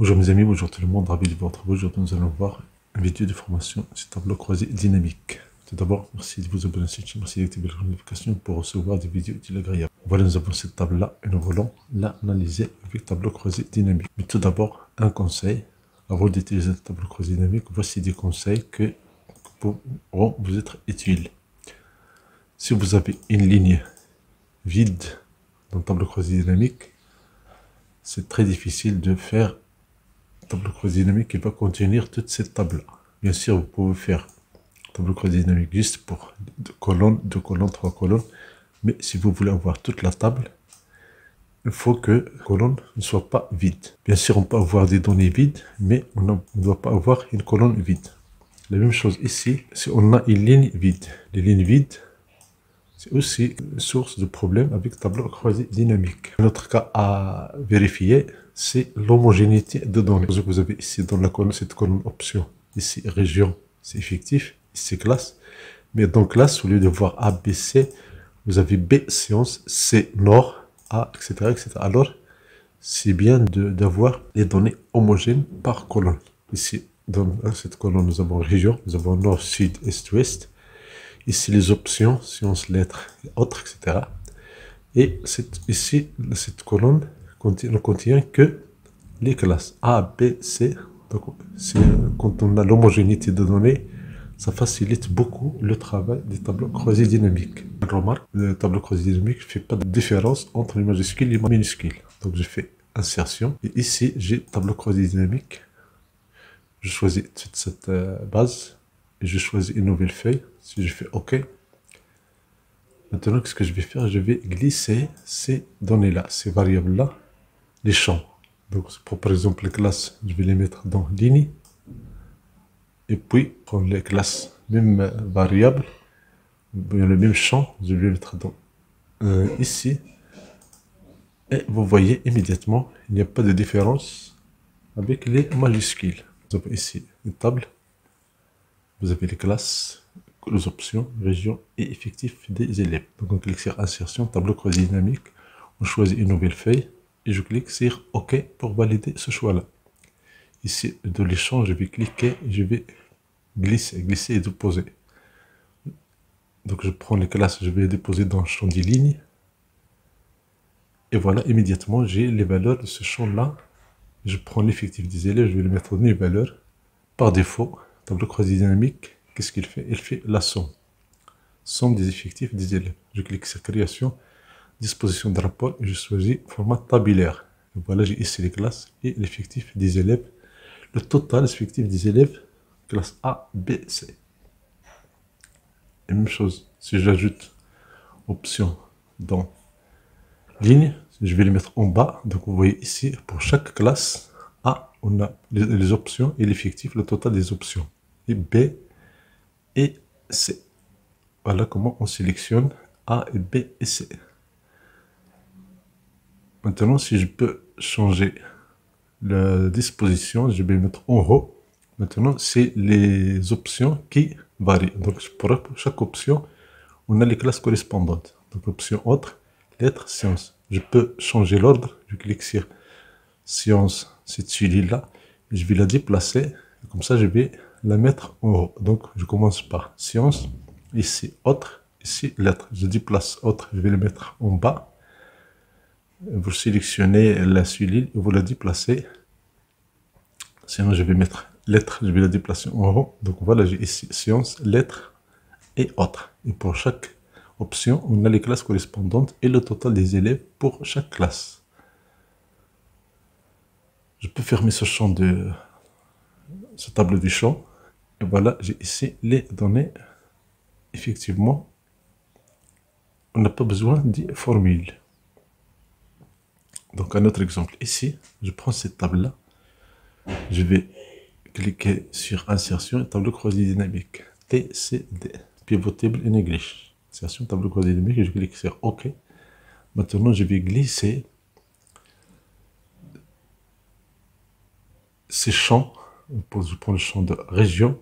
Bonjour mes amis, bonjour tout le monde, ravi de vous retrouver. Aujourd'hui nous allons voir une vidéo de formation sur tableau croisé dynamique. Tout d'abord, merci de vous abonner à cette chaîne, merci d'activer la notification pour recevoir des vidéos utiles et agréables. Voilà, nous avons cette table-là et nous voulons l'analyser avec tableau croisé dynamique. Mais tout d'abord, un conseil, avant d'utiliser le tableau croisé dynamique, voici des conseils qui pourront vous être utiles. Si vous avez une ligne vide dans le tableau croisé dynamique, c'est très difficile de faire tableau croisé dynamique qui va contenir toute cette table. Bien sûr, vous pouvez faire tableau croisé dynamique juste pour 2 colonnes, 3 colonnes. Mais si vous voulez avoir toute la table, il faut que la colonne ne soit pas vide. Bien sûr, on peut avoir des données vides, mais on ne doit pas avoir une colonne vide. La même chose ici, si on a une ligne vide. Les lignes vides, c'est aussi une source de problème avec tableau croisé dynamique. Un autre cas à vérifier, c'est l'homogénéité de données. Vous avez ici dans la colonne, cette colonne option, ici région, c'est effectif, ici classe. Mais dans classe, au lieu de voir A, B, C, vous avez B, sciences, C, nord, A, etc. etc. Alors, c'est bien d'avoir les données homogènes par colonne. Ici, dans cette colonne, nous avons région, nous avons nord, sud, est, ouest. Ici, les options, sciences, lettres, et autres, etc. Et ici, cette colonne ne contient que les classes A, B, C. Donc, quand on a l'homogénéité de données, ça facilite beaucoup le travail des tableaux croisés dynamiques. Remarque, le tableau croisé dynamique ne fait pas de différence entre les majuscules et les minuscules. Donc, je fais insertion. Et ici, j'ai tableau croisé dynamique. Je choisis toute cette base. Et je choisis une nouvelle feuille. Si je fais OK. Maintenant, ce que je vais faire, je vais glisser ces données-là, ces variables-là, les champs. Donc, pour par exemple les classes, je vais les mettre dans ligne. Et puis, pour les classes, même variables, le même champ, je vais les mettre dans ici. Et vous voyez immédiatement, il n'y a pas de différence avec les majuscules. Vous avez ici une table. Vous avez les classes, les options, région et effectif des élèves. Donc on clique sur insertion, tableau croisé dynamique. On choisit une nouvelle feuille et je clique sur OK pour valider ce choix-là. Ici, dans les champs, je vais cliquer et je vais glisser et déposer. Donc je prends les classes, je vais les déposer dans le champ des lignes. Et voilà, immédiatement, j'ai les valeurs de ce champ-là. Je prends l'effectif des élèves, je vais le mettre dans les valeurs. Par défaut, tableau croisé dynamique, qu'est-ce qu'il fait? Il fait la somme. Somme des effectifs des élèves. Je clique sur création, disposition de rapport et je choisis format tabulaire. Et voilà, j'ai ici les classes et l'effectif des élèves. Le total effectif des élèves, classe A, B, C. Et même chose, si j'ajoute option dans ligne, je vais les mettre en bas. Donc vous voyez ici, pour chaque classe A, on a les options et l'effectif, le total des options. Et B et C. Voilà comment on sélectionne A, et B et C. Maintenant, si je peux changer la disposition, je vais mettre en haut. Maintenant, c'est les options qui varient. Donc, pour chaque option, on a les classes correspondantes. Donc, option autre, lettres, sciences. Je peux changer l'ordre. Je clique sur sciences, c'est celui-là. Je vais la déplacer. Comme ça, je vais la mettre en haut. Donc, je commence par sciences. Ici, autre. Ici, lettres. Je déplace autre. Je vais le mettre en bas. Vous sélectionnez la celui et vous la déplacez. Sinon, je vais mettre lettres. Je vais la déplacer en haut. Donc, voilà, j'ai ici sciences, lettres et autres. Et pour chaque option, on a les classes correspondantes et le total des élèves pour chaque classe. Je peux fermer ce champ de ce tableau du champ. Et voilà, j'ai ici les données. Effectivement, on n'a pas besoin de formules. Donc, un autre exemple. Ici, je prends cette table-là. Je vais cliquer sur insertion, tableau croisé dynamique. TCD, pivot table in English. Insertion, tableau croisé dynamique. Et je clique sur OK. Maintenant, je vais glisser ces champs. Je prends le champ de région,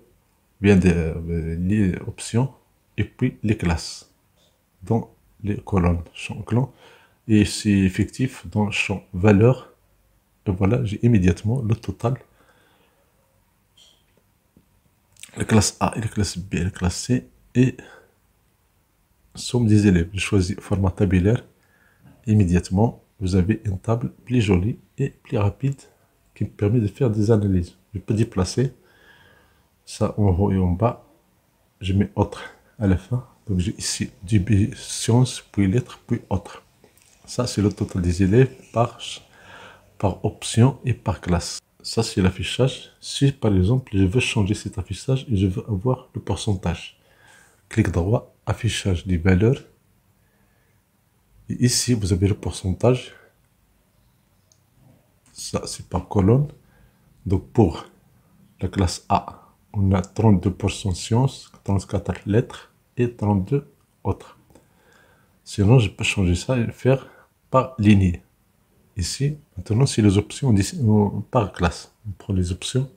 bien les options, et puis les classes dans les colonnes, champ clan, et c'est effectif dans le champ valeur Et voilà, j'ai immédiatement le total. La classe A et la classe B et la classe C et somme des élèves. Je choisis format tabulaire. Immédiatement, vous avez une table plus jolie et plus rapide qui me permet de faire des analyses. Je peux déplacer ça en haut et en bas. Je mets autre à la fin. Donc j'ai ici début sciences, puis lettres, puis autres. Ça, c'est le total des élèves par option et par classe. Ça, c'est l'affichage. Si, par exemple, je veux changer cet affichage et je veux avoir le pourcentage, clic droit, affichage des valeurs. Et ici, vous avez le pourcentage. Ça, c'est par colonne. Donc, pour la classe A, on a 32% sciences, 34 lettres et 32 autres. Sinon, je peux changer ça et le faire par lignée. Ici, maintenant, c'est les options par classe. On prend les options,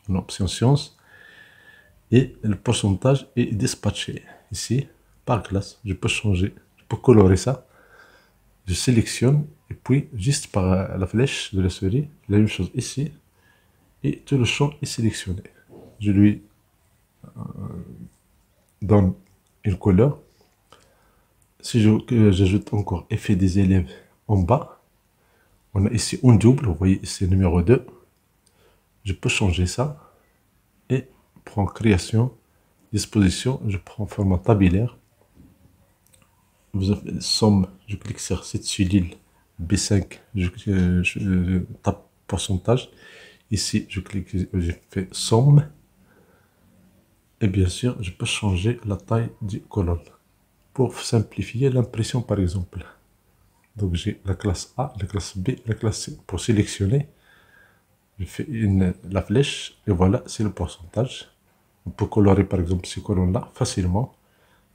on a option sciences, et le pourcentage est dispatché. Ici, par classe, je peux changer, je peux colorer ça. Je sélectionne, et puis, juste par la flèche de la souris, la même chose ici, et tout le champ est sélectionné. Je lui donne une couleur. Si j'ajoute encore effet des élèves en bas, on a ici un double, vous voyez ici numéro 2. Je peux changer ça et prendre création, disposition, je prends format tabulaire. Vous avez somme, je clique sur cette cellule B5, je tape pourcentage. Ici, je clique, je fais somme. Et bien sûr, je peux changer la taille du colonne pour simplifier l'impression, par exemple. Donc j'ai la classe A, la classe B, la classe C. Pour sélectionner, je fais la flèche et voilà, c'est le pourcentage. On peut colorer par exemple ces colonnes-là facilement.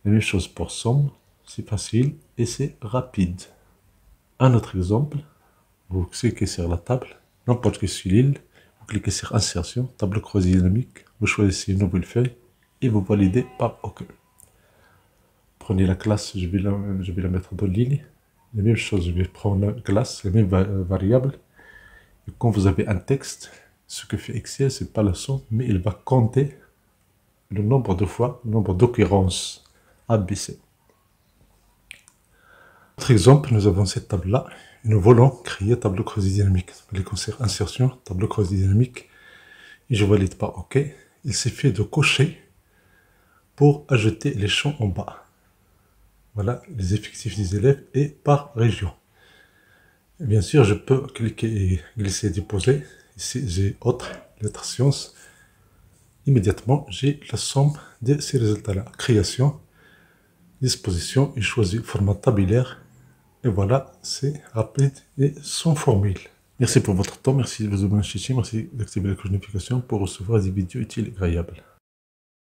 La même chose pour somme, c'est facile et c'est rapide. Un autre exemple, vous cliquez sur la table, n'importe quelle cellule, vous cliquez sur insertion, table croisée dynamique, vous choisissez une nouvelle feuille et vous validez par OK. Prenez la classe, je vais la mettre dans ligne. La même chose, je vais prendre la classe, les mêmes variables. Et quand vous avez un texte, ce que fait Excel, c'est pas la somme, mais il va compter le nombre de fois, le nombre d'occurrences ABC. Autre exemple, nous avons cette table-là. Et nous voulons créer tableau croisé dynamique. Je vais sur insertion, tableau croisé dynamique. Et je valide par OK. Il suffit de cocher pour ajouter les champs en bas. Voilà les effectifs des élèves et par région. Et bien sûr, je peux cliquer et glisser, déposer. Ici, j'ai autre, lettre sciences. Immédiatement, j'ai la somme de ces résultats-là. Création, disposition, et choisis format tabulaire. Et voilà, c'est rapide et sans formule. Merci pour votre temps, merci de vous abonner, merci d'activer la cloche de notification pour recevoir des vidéos utiles et agréables.